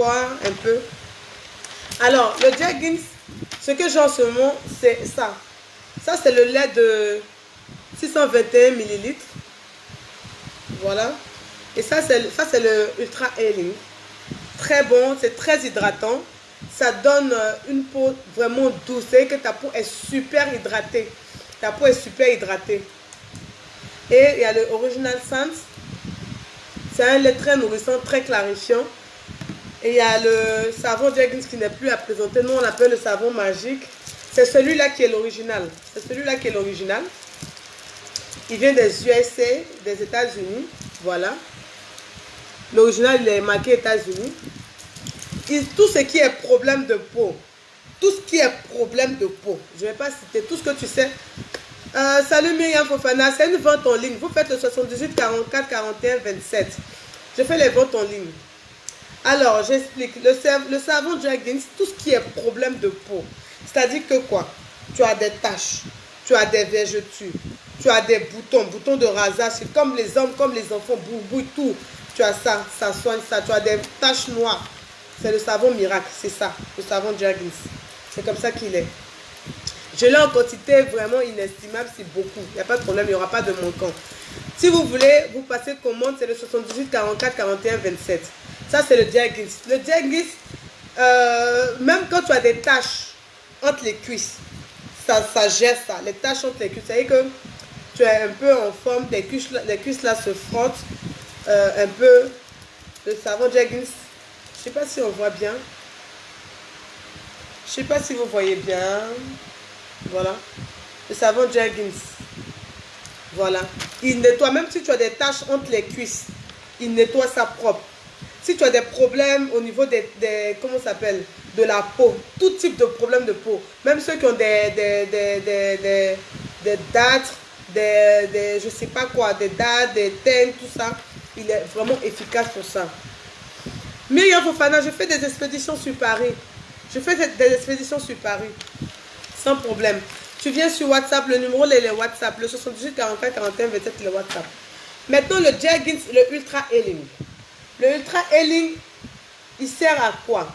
voir un peu. Alors, le Jergens, ce que j'ai en ce moment, c'est ça. Ça, c'est le lait de 621 millilitres. Voilà. Et ça, c'est le Ultra Healing. Très bon, c'est très hydratant. Ça donne une peau vraiment douce. C'est que ta peau est super hydratée. Ta peau est super hydratée. Et il y a le Original Scent. C'est un lait très nourrissant, très clarifiant. Et il y a le savon Jergens qui n'est plus à présenter. Nous, on l'appelle le savon magique. C'est celui-là qui est l'original. C'est celui-là qui est l'original. Il vient des USA, des États-Unis. Voilà. L'original, il est marqué États-Unis. Tout ce qui est problème de peau. Tout ce qui est problème de peau. Je ne vais pas citer tout ce que tu sais. Salut Myriam Fofana, c'est une vente en ligne. Vous faites le 78 44 41 27. Je fais les ventes en ligne. Alors, j'explique. Le savon Jergens, tout ce qui est problème de peau. C'est-à-dire que quoi? Tu as des taches, tu as des vergetures, tu as des boutons de rasage, comme les hommes, comme les enfants, boubouille, tout. Tu as ça, ça soigne ça. Tu as des taches noires. C'est le savon miracle, c'est ça, le savon Jergens. C'est comme ça qu'il est. Je l'ai en quantité vraiment inestimable, c'est beaucoup. Il n'y a pas de problème, il n'y aura pas de manquant. Si vous voulez, vous passez commande, c'est le 78 44 41 27. Ça, c'est le Jergens. Le Jergens, même quand tu as des taches entre les cuisses, ça gère ça. Les taches entre les cuisses, c'est-à-dire que tu es un peu en forme, les cuisses là se frottent un peu. Le savon Jergens, je ne sais pas si on voit bien. Je ne sais pas si vous voyez bien. Voilà. Le savon Jergens. Voilà. Il nettoie, même si tu as des taches entre les cuisses, il nettoie ça propre. Si tu as des problèmes au niveau comment ça s'appelle, de la peau, tout type de problème de peau, même ceux qui ont des dartres, je sais pas quoi, des dartres, des teintes, tout ça, il est vraiment efficace pour ça. Myriam Fofana, je fais des expéditions sur Paris. Je fais des expéditions sur Paris. Sans problème. Tu viens sur WhatsApp, le numéro est le WhatsApp, le 78 44 41 27, le WhatsApp. Maintenant, le Jergens, le Ultra Healing. Le Ultra Healing, il sert à quoi?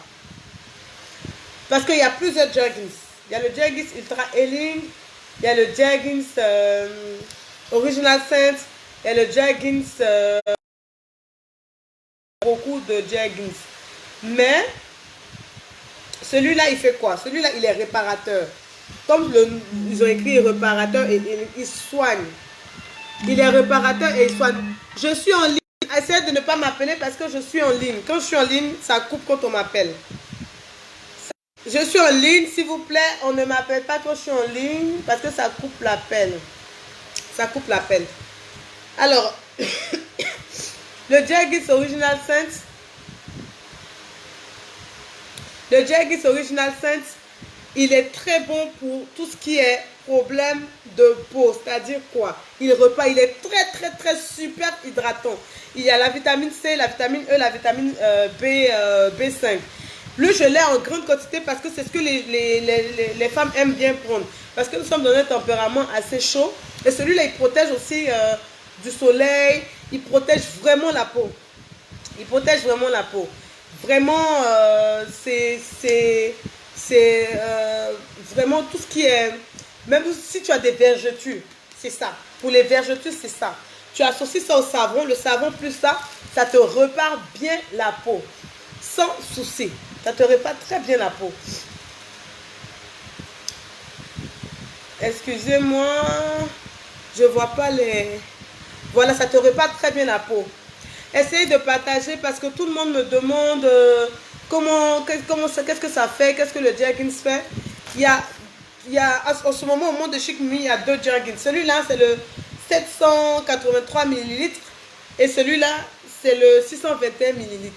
Parce qu'il y a plusieurs Jergens. Il y a le Jergens Ultra Healing, il y a le Jergens Original Scent, il y a le Jergens, beaucoup de Jergens. Mais, celui-là, il fait quoi? Celui-là, il est réparateur. Comme ils ont écrit réparateur et il soigne. Il est réparateur et il soigne. Je suis en ligne. Essayez de ne pas m'appeler parce que je suis en ligne. Quand je suis en ligne, ça coupe quand on m'appelle. Je suis en ligne, s'il vous plaît. On ne m'appelle pas quand je suis en ligne parce que ça coupe l'appel. Ça coupe l'appel. Alors, le Jergens Original Scent. Le Jergens Original Scent, il est très bon pour tout ce qui est problème de peau. C'est-à-dire quoi? Il est très super hydratant. Il y a la vitamine C, la vitamine E, la vitamine B5. Lui, je l'ai en grande quantité parce que c'est ce que les femmes aiment bien prendre. Parce que nous sommes dans un tempérament assez chaud. Et celui-là, il protège aussi du soleil. Il protège vraiment la peau. Il protège vraiment la peau. Vraiment, c'est vraiment tout ce qui est... Même si tu as des vergetures, c'est ça. Pour les vergetures, c'est ça. Tu associes ça au savon. Le savon plus ça, ça te repart bien la peau. Sans souci. Ça te répare très bien la peau. Excusez-moi. Je ne vois pas les... Voilà, ça te répare très bien la peau. Essayez de partager parce que tout le monde me demande qu'est-ce que ça fait, qu'est-ce que le Jergens fait. Il y a en ce moment au monde de Chic Mimi, il y a deux Jergens. Celui-là, c'est le 783 ml et celui-là, c'est le 621 ml.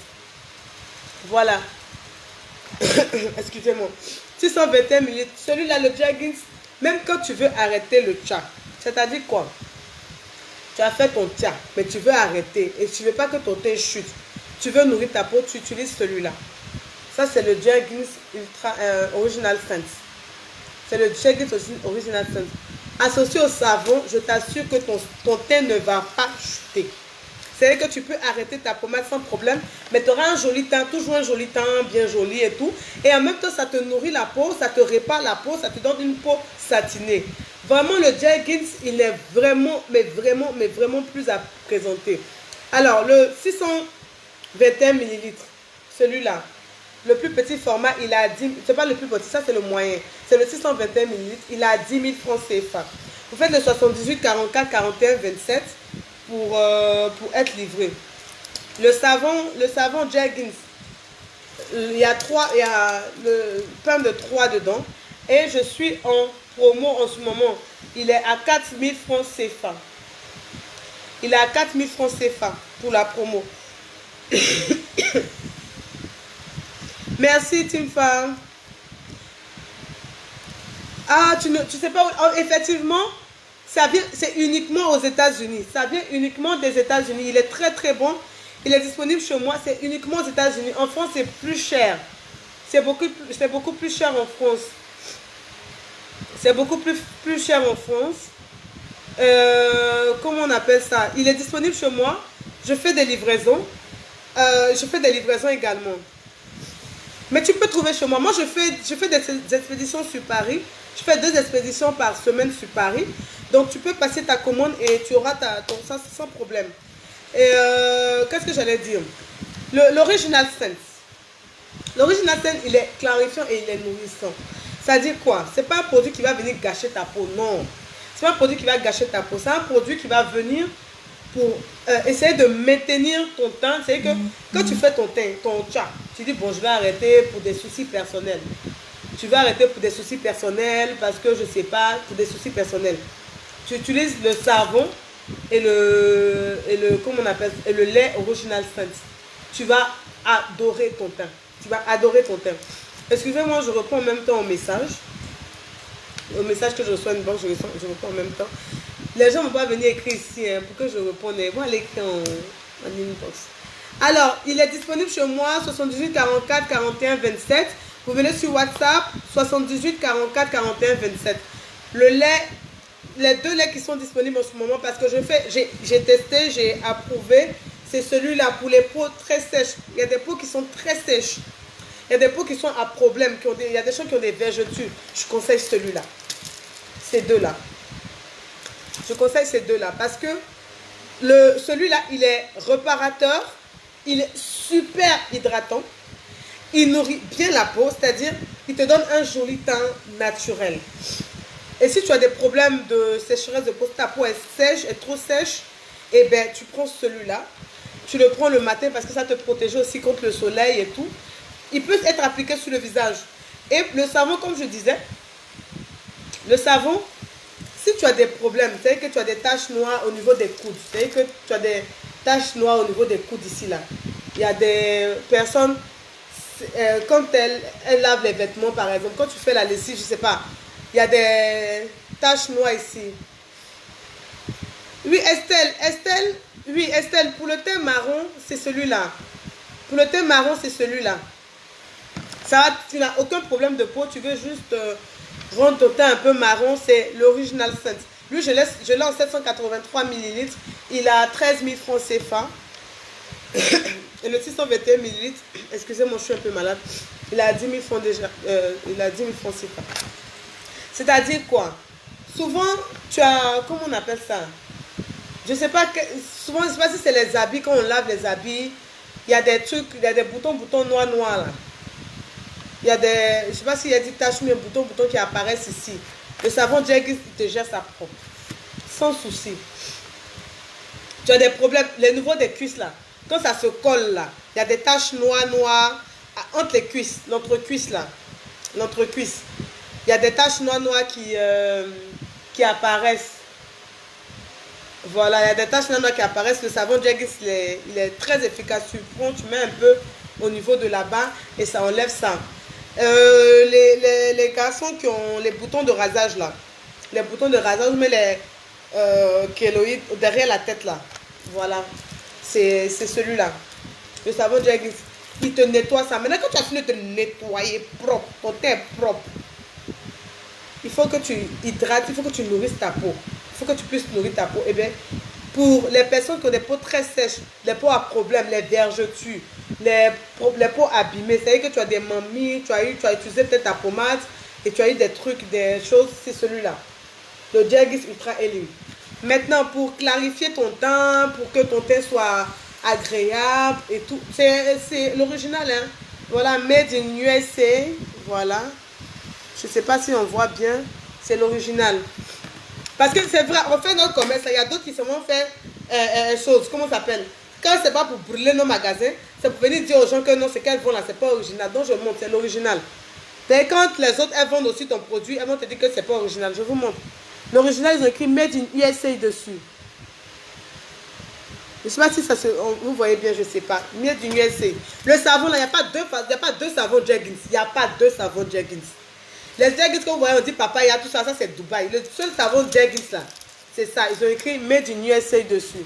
Voilà. Excusez-moi. 621 ml. Celui-là, le Jergens, même quand tu veux arrêter le tcha, c'est-à-dire quoi? Tu as fait ton tcha, mais tu veux arrêter et tu ne veux pas que ton thé chute. Tu veux nourrir ta peau, tu utilises celui-là. Ça, c'est le Jergens Ultra Original Scent. C'est le Jergens Original Scent. Associé au savon, je t'assure que ton thé ne va pas chuter. C'est que tu peux arrêter ta pommade sans problème, mais tu auras un joli teint, toujours un joli teint, bien joli et tout. Et en même temps, ça te nourrit la peau, ça te répare la peau, ça te donne une peau satinée. Vraiment, le Jergens, il est vraiment, mais vraiment plus à présenter. Alors, le 621 ml, celui-là, le plus petit format, il a 10, c'est pas le plus petit, ça c'est le moyen. C'est le 621 ml, il a 10 000 francs CFA. Vous faites le 78, 44, 41, 27 pour être livré. Le savon Jergens, il y a le pain de 3 dedans. Et je suis en promo en ce moment. Il est à 4 000 francs CFA. Il est à 4 000 francs CFA pour la promo. Merci, Timfa. Ah, tu sais pas, oh, effectivement, c'est uniquement aux États-Unis. Ça vient uniquement des États-Unis. Il est très très bon. Il est disponible chez moi. C'est uniquement aux États-Unis. En France, c'est plus cher. C'est beaucoup plus cher en France. C'est beaucoup plus cher en France. Comment on appelle ça? Il est disponible chez moi. Je fais des livraisons. Je fais des livraisons également. Mais tu peux trouver chez moi. Moi, je fais des expéditions sur Paris. Je fais 2 expéditions par semaine sur Paris. Donc, tu peux passer ta commande et tu auras ton ça sans problème. Et qu'est-ce que j'allais dire? L'Original Sense. L'Original Sense, il est clarifiant et il est nourrissant. Ça dit quoi? C'est pas un produit qui va venir gâcher ta peau. Non. C'est pas un produit qui va gâcher ta peau. C'est un produit qui va venir pour essayer de maintenir ton teint. C'est que quand tu fais ton teint, ton tcha, tu dis bon, je vais arrêter pour des soucis personnels. Tu vas arrêter pour des soucis personnels parce que je sais pas, pour des soucis personnels. Tu utilises le savon et comment on appelle, et le lait Original Sense. Tu vas adorer ton teint. Tu vas adorer ton teint. Excusez-moi, je reprends en même temps au message. Au message que je reçois une banque, je reprends en même temps. Les gens ne vont pas venir écrire ici pour que je réponde. Ils vont aller écrire en inbox. Alors, il est disponible chez moi, 78 44 41 27. Vous venez sur WhatsApp, 78 44 41 27. Le lait, les 2 laits qui sont disponibles en ce moment, parce que j'ai testé, j'ai approuvé, c'est celui-là pour les peaux très sèches. Il y a des peaux qui sont très sèches. Il y a des peaux qui sont à problème, il y a des gens qui ont des vergetures. Je conseille celui-là. Ces 2-là. Je conseille ces 2-là parce que celui-là, il est réparateur, il est super hydratant, il nourrit bien la peau, c'est-à-dire il te donne un joli teint naturel. Et si tu as des problèmes de sécheresse de peau, ta peau est sèche, est trop sèche, eh bien tu prends celui-là. Tu le prends le matin parce que ça te protège aussi contre le soleil et tout. Il peut être appliqué sur le visage. Et le savon, comme je disais, le savon, si tu as des problèmes, c'est-à-dire que tu as des taches noires au niveau des coudes, c'est-à-dire que tu as des taches noires au niveau des coudes ici, là. Il y a des personnes, quand elles lavent les vêtements, par exemple, quand tu fais la lessive, je ne sais pas, il y a des taches noires ici. Oui, Estelle, pour le teint marron, c'est celui-là. Pour le teint marron, c'est celui-là. Tu n'as aucun problème de peau, tu veux juste rendre ton teint un peu marron, c'est l'Original Sense. Lui, je l'ai en 783 ml, il a 13 000 francs CFA. Et le 621 ml, excusez-moi, je suis un peu malade, il a 10 000 francs déjà, il a 10 000 francs CFA. C'est-à-dire quoi? Souvent, tu as, comment on appelle ça? Je ne sais pas, souvent, je ne sais pas si c'est les habits, quand on lave les habits, il y a des trucs, il y a des boutons noirs là. Il y a des, je ne sais pas s'il y a des taches, mais boutons qui apparaissent ici. Le savon Jergens te gère ça propre. Sans souci. Tu as des problèmes, les niveaux des cuisses là. Quand ça se colle là, il y a des taches noires entre les cuisses, l'entrecuisse là. L'entrecuisse. Il y a des taches noires qui apparaissent. Voilà, il y a des taches noires qui apparaissent. Le savon Jergens, il est très efficace. Tu prends, tu mets un peu au niveau de là-bas et ça enlève ça. Les garçons qui ont les boutons de rasage là, les boutons de rasage, mais les kéloïdes derrière la tête là, voilà, c'est celui-là. Le savon Jergens, il te nettoie ça. Maintenant, quand tu as fini de te nettoyer propre, ton teint est propre, il faut que tu hydrates, il faut que tu nourrisses ta peau, il faut que tu puisses nourrir ta peau. Et bien, pour les personnes qui ont des peaux très sèches, les peaux à problème, les vergetures, les peaux abîmées. C'est-à-dire que tu as des mamies, tu as utilisé peut-être ta pommade et tu as eu des trucs, des choses, c'est celui-là. Le Jergens Ultra Healing. Maintenant, pour clarifier ton teint, pour que ton teint soit agréable et tout, c'est l'original, hein. Voilà, Made in USA. Voilà. Je ne sais pas si on voit bien. C'est l'original. Parce que c'est vrai, on fait notre commerce. Il y a d'autres qui se vont faire choses. Comment ça s'appelle? Quand c'est pas pour brûler nos magasins, c'est pour venir dire aux gens que non, ce qu'elles vendent là, c'est pas original. Donc je montre, c'est l'original. Et quand les autres, elles vendent aussi ton produit, elles vont te dire que c'est pas original. Je vous montre. L'original, ils ont écrit Made in USA dessus. Je ne sais pas si ça se... Vous voyez bien, je ne sais pas. Made in USA. Le savon, là, il n'y a pas deux savons Jergens. Il n'y a pas deux savons Jergens. Les Jergens que vous voyez, on dit papaya, tout ça, ça c'est Dubaï. Le seul savon Jergens, là, c'est ça. Ils ont écrit Made in USA dessus.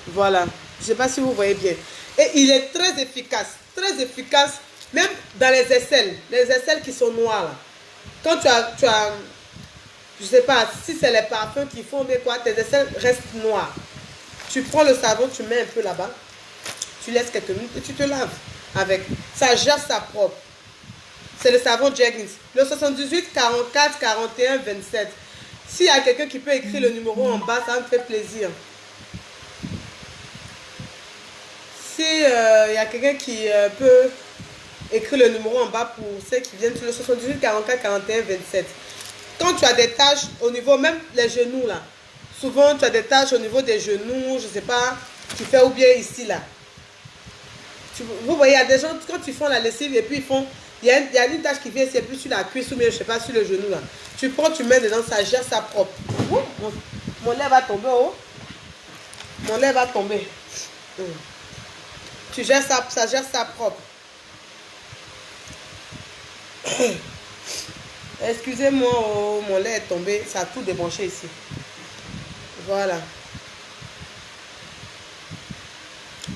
Voilà. Je ne sais pas si vous voyez bien. Et il est très efficace. Très efficace. Même dans les aisselles. Les aisselles qui sont noires, là. Quand tu as je ne sais pas, si c'est les parfums qui font, mais quoi, tes aisselles restent noires. Tu prends le savon, tu mets un peu là-bas. Tu laisses quelques minutes et tu te laves avec. Ça gère ça propre. C'est le savon Jergens. Le 78 44 41 27. S'il y a quelqu'un qui peut écrire le numéro en bas, ça me fait plaisir. Si y a quelqu'un qui peut écrire le numéro en bas pour ceux qui viennent sur le 78 44 41 27. Quand tu as des taches au niveau, même les genoux là, souvent tu as des taches au niveau des genoux, je ne sais pas, tu fais ou bien ici là. Vous voyez, il y a des gens, quand ils font la lessive et puis ils font, il y a une tache qui vient ici et puis sur la cuisse ou bien je ne sais pas, sur le genou là. Tu prends, tu mets dedans, ça gère ça propre. Mon lait va tomber, oh. Mon lait va tomber. Tu gères ça, ça gère ça propre. Excusez-moi, oh, mon lait est tombé, ça a tout débranché ici. Voilà.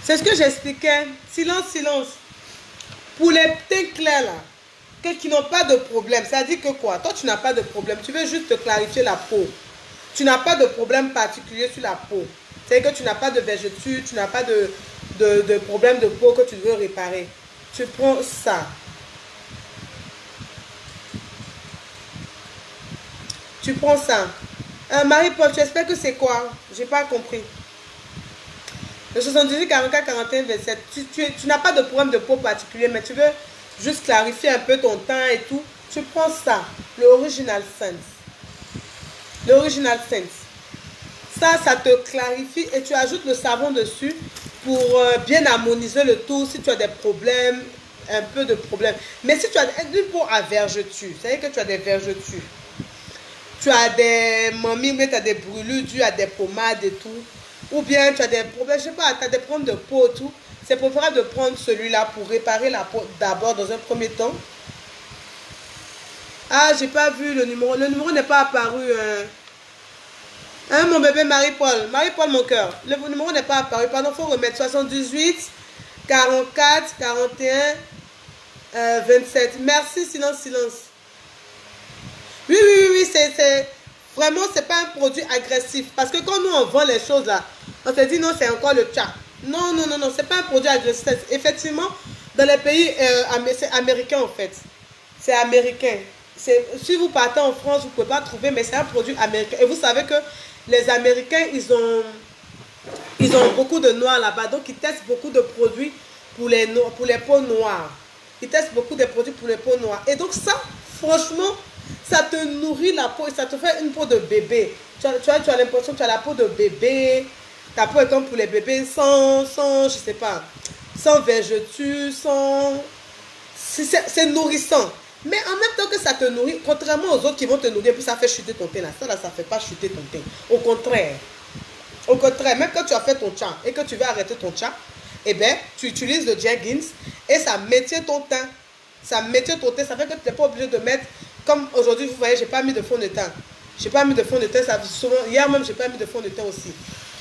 C'est ce que j'expliquais. Silence, silence. Pour les teints clairs là, qui n'ont pas de problème, ça dit que quoi? Toi, tu n'as pas de problème. Tu veux juste te clarifier la peau. Tu n'as pas de problème particulier sur la peau. C'est-à-dire que tu n'as pas de vergeture, tu n'as pas de problème de peau que tu veux réparer. Tu prends ça. Tu prends ça. Marie-Paul, tu espères que c'est quoi? J'ai pas compris. Le 78 44 41 27. Tu n'as pas de problème de peau particulier, mais tu veux juste clarifier un peu ton teint et tout. Tu prends ça. L'Original Sense. L'Original Sense. Ça te clarifie et tu ajoutes le savon dessus pour bien harmoniser le tout si tu as des problèmes, un peu de problèmes. Mais si tu as une peau à vergeture, c'est-à-dire que tu as des vergetures. Tu as des mamies, mais tu as des brûlures dues à des pommades et tout. Ou bien tu as des problèmes, je sais pas, tu as des problèmes de peau et tout. C'est préférable de prendre celui-là pour réparer la peau d'abord dans un premier temps. Ah, j'ai pas vu le numéro. Le numéro n'est pas apparu. Hein, mon bébé Marie-Paul. Marie-Paul, mon cœur. Le numéro n'est pas apparu. Pardon, il faut remettre 78 44 41 27. Merci, silence, silence. Oui, c'est vraiment, c'est pas un produit agressif. Parce que quand nous, on vend les choses là, on se dit non, c'est encore le tcha. Non, c'est pas un produit agressif. Effectivement, dans les pays, c'est américain en fait. C'est américain. Si vous partez en France, vous ne pouvez pas trouver, mais c'est un produit américain. Et vous savez que les Américains, ils ont beaucoup de noirs là-bas. Donc, ils testent beaucoup de produits pour les peaux noires. Ils testent beaucoup de produits pour les peaux noires. Et donc ça, franchement, ça te nourrit la peau et ça te fait une peau de bébé. Tu as l'impression que tu as la peau de bébé. Ta peau est comme pour les bébés sans je sais pas, sans vergeture, sans... C'est nourrissant. Mais en même temps que ça te nourrit, contrairement aux autres qui vont te nourrir, puis ça fait chuter ton teint. Ça ne fait pas chuter ton teint. Au contraire. Au contraire, même quand tu as fait ton tcha et que tu veux arrêter ton tcha, eh bien, tu utilises le Jergens et ça maintient ton teint. Ça maintient ton teint. Ça fait que tu n'es pas obligé de mettre, comme aujourd'hui, vous voyez, j'ai pas mis de fond de teint. J'ai pas mis de fond de teint. Ça, souvent, hier même, j'ai pas mis de fond de teint aussi.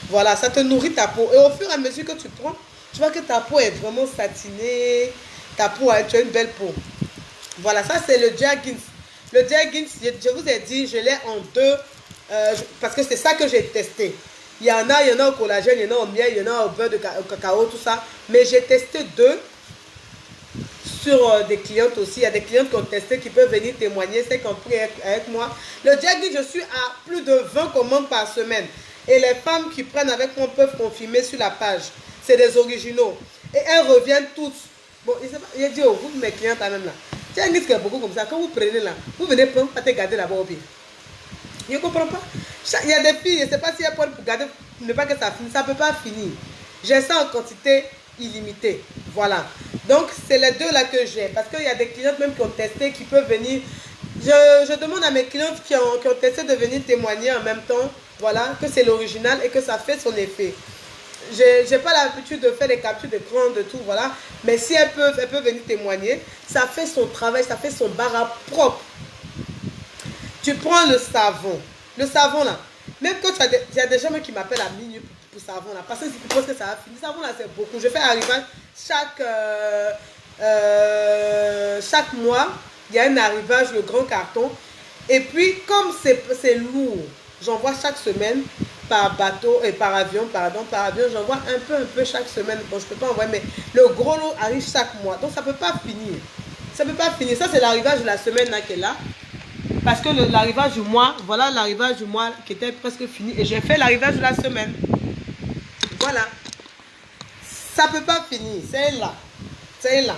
Voilà, ça te nourrit ta peau. Et au fur et à mesure que tu prends, tu vois que ta peau est vraiment satinée. Ta peau, tu as une belle peau. Voilà, ça c'est le Jergens. Le Jergens, je vous ai dit, je l'ai en deux, parce que c'est ça que j'ai testé. Il y en a au collagène, il y en a au miel, il y en a au beurre de cacao, tout ça. Mais j'ai testé 2 sur des clientes aussi. Il y a des clientes qui ont testé, qui peuvent venir témoigner, c'est compris avec moi. Le Jaggins, je suis à plus de 20 commandes par semaine. Et les femmes qui prennent avec moi peuvent confirmer sur la page. C'est des originaux. Et elles reviennent toutes. Bon, il dit, oh, vous, mes clientes, quand même là. Jaggins, qui est beaucoup comme ça. Quand vous prenez là, vous venez prendre, pas te garder là-bas au pire. Je ne comprends pas. Il y a des filles, je ne sais pas si elles prennent pour garder, ne pas que ça finisse. Ça ne peut pas finir. J'ai ça en quantité illimitée. Voilà. Donc, c'est les 2 là que j'ai. Parce qu'il y a des clientes même qui ont testé, qui peuvent venir. Je demande à mes clientes qui ont testé de venir témoigner en même temps. Voilà, que c'est l'original et que ça fait son effet. Je n'ai pas l'habitude de faire des captures d'écran, de tout, voilà. Mais si elles peuvent venir témoigner. Ça fait son travail, ça fait son bara propre. Tu prends le savon. Le savon là. Même quand il y a des gens qui m'appellent à minuit pour savon là. Parce qu'ils pensent que ça va finir. Le savon là, c'est beaucoup. Je fais arrivage chaque mois. Il y a un arrivage, le grand carton. Et puis, comme c'est lourd, j'envoie chaque semaine par bateau et par avion, pardon, par avion, j'envoie un peu chaque semaine. Bon, je ne peux pas envoyer, mais le gros lot arrive chaque mois. Donc, ça ne peut pas finir. Ça ne peut pas finir. Ça, c'est l'arrivage de la semaine là qui est là. Parce que l'arrivage du mois, voilà l'arrivage du mois qui était presque fini. Et j'ai fait l'arrivage de la semaine. Voilà. Ça ne peut pas finir. C'est là. C'est là.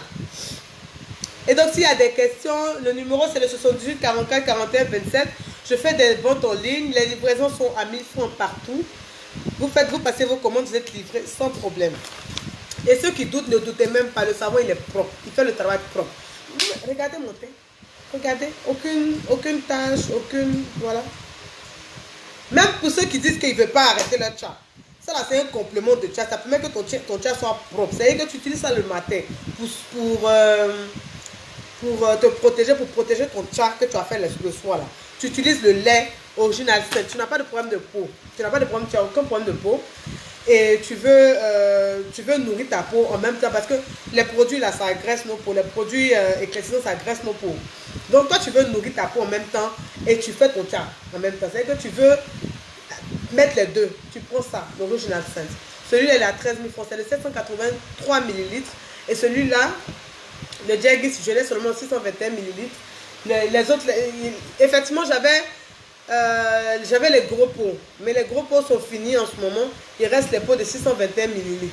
Et donc, s'il y a des questions, le numéro, c'est le 78 44 41 27. Je fais des ventes en ligne. Les livraisons sont à 1000 francs partout. Vous passez vos commandes, vous êtes livrés sans problème. Et ceux qui doutent, ne doutez même pas. Le savon, il est propre. Il fait le travail propre. Regardez mon teint. Regardez, aucune tache, aucune, voilà. Même pour ceux qui disent qu'ils ne veulent pas arrêter leur chat. Ça là, c'est un complément de chat. Ça permet que ton chat soit propre. C'est-à-dire que tu utilises ça le matin pour te protéger, pour protéger ton chat que tu as fait le soir là. Tu utilises le lait original sain. Tu n'as pas de problème de peau. Tu n'as aucun problème de peau. Et tu veux nourrir ta peau en même temps parce que les produits là, ça agresse nos peaux. Les produits éclaircissants, ça agresse nos peaux. Donc toi, tu veux nourrir ta peau en même temps et tu fais ton chat en même temps. C'est-à-dire que tu veux mettre les 2. Tu prends ça, l'original sain. Celui-là, il est à 13 000 francs. C'est de 783 ml. Et celui-là, le Jaggins, je l'ai seulement 621 ml. Les autres, effectivement, j'avais les gros pots, mais les gros pots sont finis en ce moment. Il reste les pots de 621 ml.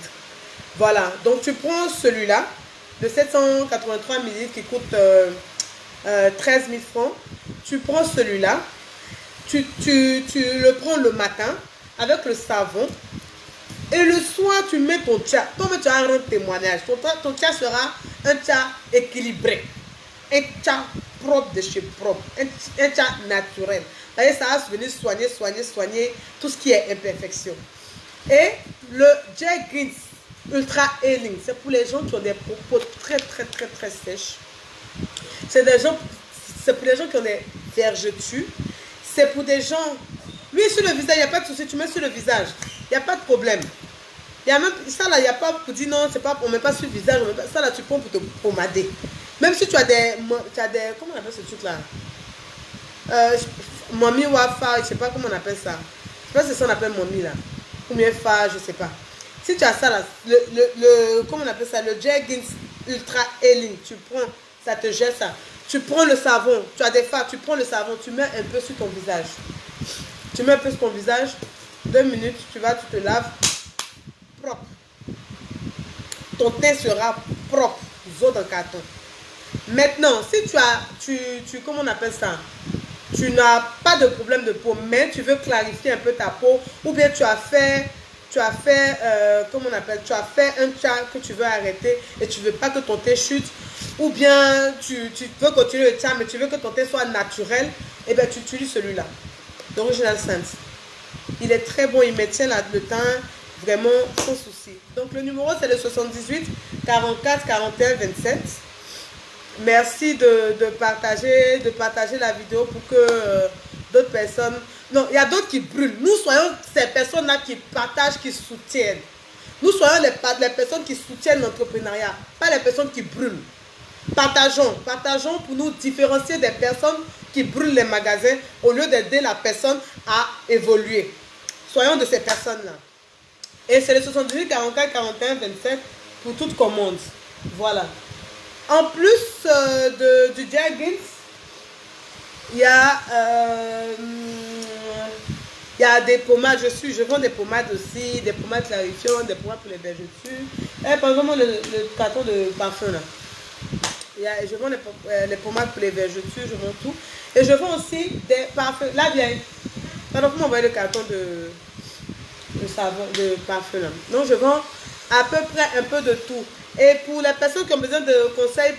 Voilà, donc tu prends celui-là de 783 ml qui coûte 13 000 francs. Tu prends celui-là, tu le prends le matin avec le savon et le soir tu mets ton chat. Comme tu as un témoignage, ton chat sera un chat équilibré, un chat propre de chez propre, un chat naturel. Ça va venir soigner tout ce qui est imperfection. Et le Jaggins Ultra Healing, c'est pour les gens qui ont des peaux très sèches. C'est pour les gens qui ont des vergetures. C'est pour des gens. Oui, sur le visage, il n'y a pas de souci. Tu mets sur le visage. Il n'y a pas de problème. Il y a même ça là, il n'y a pas pour dire non, c'est pas, on ne met pas sur le visage. Ça là, tu prends pour te pommader. Même si tu as des. Comment on appelle ce truc là? Mommy Wafa, je ne sais pas comment on appelle ça. Je ne sais pas si c'est ça qu'on appelle mommy là. Ou bien fa, je ne sais pas. Si tu as ça là, comment on appelle ça? Le Jaggins Ultra Healing. Tu prends, ça te gèle ça. Tu prends le savon, tu as des fards, tu prends le savon, tu mets un peu sur ton visage. Tu mets un peu sur ton visage, 2 minutes, tu te laves, propre. Ton teint sera propre, zo dans le carton. Maintenant, si comment on appelle ça? Tu n'as pas de problème de peau, mais tu veux clarifier un peu ta peau, ou bien tu as fait comment on appelle, tu as fait un chat que tu veux arrêter et tu veux pas que ton teint chute, ou bien tu veux continuer le chat mais tu veux que ton teint soit naturel, et bien tu utilises celui-là, l'Original Sense. Il est très bon, il maintient le teint vraiment sans souci. Donc le numéro c'est le 78 44 41 27. Merci de partager la vidéo pour que d'autres personnes... Non, il y a d'autres qui brûlent. Nous soyons ces personnes-là qui partagent, qui soutiennent. Nous soyons les personnes qui soutiennent l'entrepreneuriat, pas les personnes qui brûlent. Partageons pour nous différencier des personnes qui brûlent les magasins au lieu d'aider la personne à évoluer. soyons de ces personnes-là. Et c'est le 78 44 41 27 pour toute commande. Voilà. En plus du Jergens, il y a des pommades. Je vends des pommades aussi, des pommades clarifiantes, des pommades pour les vergetures. Et par exemple, le carton de parfum là. Je vends les pommades pour les vergetures, je vends tout. Et je vends aussi des parfums. Là, viens. Pardon, pour m'envoyer le carton de savon, de parfum là. Donc, je vends à peu près un peu de tout. Et pour les personnes qui ont besoin de conseils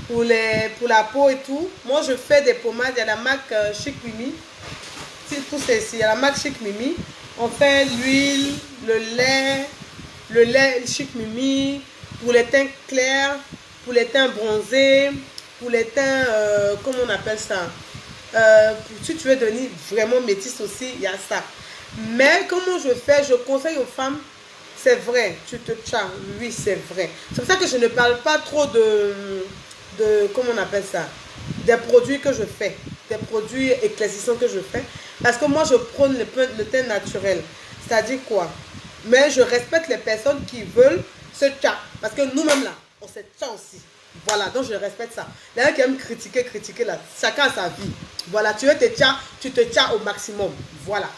pour la peau et tout, moi, je fais des pommades. Il y a la marque Chic Mimi. Tout ceci, il y a la marque Chic Mimi. On fait l'huile, le lait Chic Mimi, pour les teints clairs, pour les teints bronzés, pour les teints, comment on appelle ça, si tu veux devenir vraiment métisse aussi, il y a ça. Mais comment je fais, je conseille aux femmes, c'est vrai, tu te tchas, oui c'est vrai. C'est pour ça que je ne parle pas trop de comment on appelle ça, des produits que je fais, des produits éclaircissants que je fais, parce que moi je prône le teint naturel. C'est-à-dire quoi? Mais je respecte les personnes qui veulent se tcha, parce que nous-mêmes là, on se tcha aussi. Voilà, donc je respecte ça. Les gens qui aiment critiquer là, chacun a sa vie. Voilà, tu veux te tcha, tu te tcha au maximum. Voilà.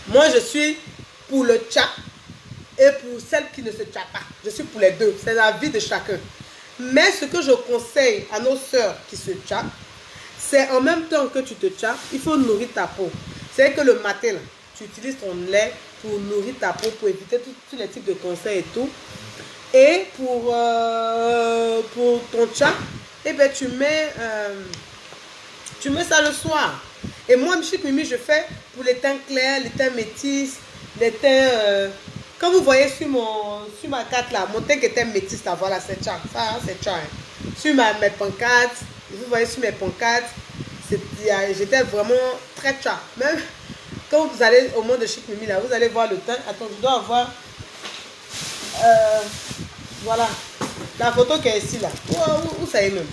Moi je suis pour le tcha et pour celles qui ne se tcha pas. Je suis pour les deux, c'est la vie de chacun. Mais ce que je conseille à nos sœurs qui se tcha, c'est en même temps que tu te tcha, il faut nourrir ta peau. C'est que le matin, là, tu utilises ton lait pour nourrir ta peau, pour éviter tous les types de cancers et tout. Et pour ton tcha, eh ben, tu mets ça le soir. Et moi, Chic Mimi, je fais pour les teints clairs, les teints métis, les teints... quand vous voyez sur ma carte là, mon teint qui était métis là, voilà, c'est tcha. Ça, hein, c'est tcha. Hein. Sur mes pancartes, vous voyez sur mes pancartes, j'étais vraiment très tcha. Même quand vous allez au monde de Chic Mimi là, vous allez voir le teint. Attends, je dois avoir... voilà, la photo qui est ici là. Où ça est même?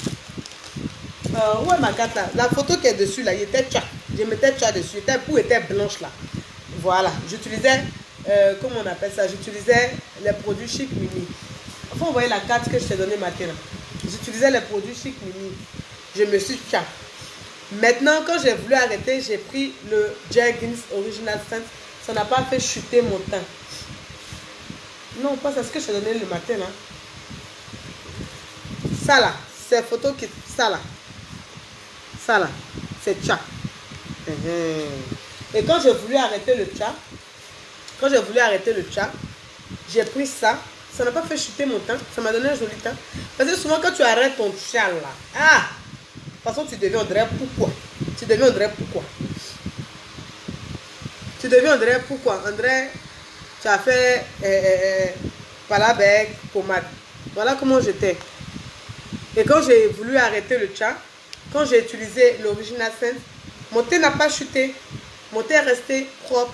Où est ma carte là? La photo qui est dessus là, il était tcha. Je mettais tcha dessus. La peau était blanche là. Voilà, j'utilisais, comment on appelle ça? J'utilisais les produits Chic Mimi. Enfin, vous voyez la carte que je t'ai donnée matin là. J'utilisais les produits Chic Mimi. Je me suis tcha. Maintenant, quand j'ai voulu arrêter, j'ai pris le Jergens Original Scent. Ça n'a pas fait chuter mon teint. Non, pas ça, ce que je t'ai donné le matin là. Ça là, c'est photo qui... Ça là, c'est tcha. Et quand j'ai voulu arrêter le tcha, j'ai pris ça. Ça n'a pas fait chuter mon teint. Ça m'a donné un joli teint. Parce que souvent quand tu arrêtes ton tcha là, de toute façon tu deviendrais pourquoi? André, tu as fait palabec, pommade. Voilà comment j'étais. Et quand j'ai voulu arrêter le tcha, quand j'ai utilisé l'Original Scent, mon teint n'a pas chuté. Mon teint est resté propre.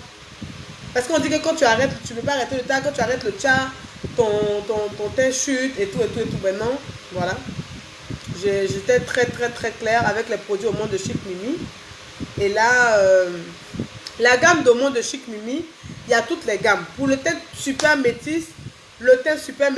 Parce qu'on dit que quand tu arrêtes, tu ne peux pas arrêter le tcha. Quand tu arrêtes le tcha, ton teint chute et tout. Ben non, voilà. J'étais très claire avec les produits au monde de Chic Mimi. Et là, la gamme de monde de Chic Mimi, il y a toutes les gammes. Pour le teint super métis, le teint super métis,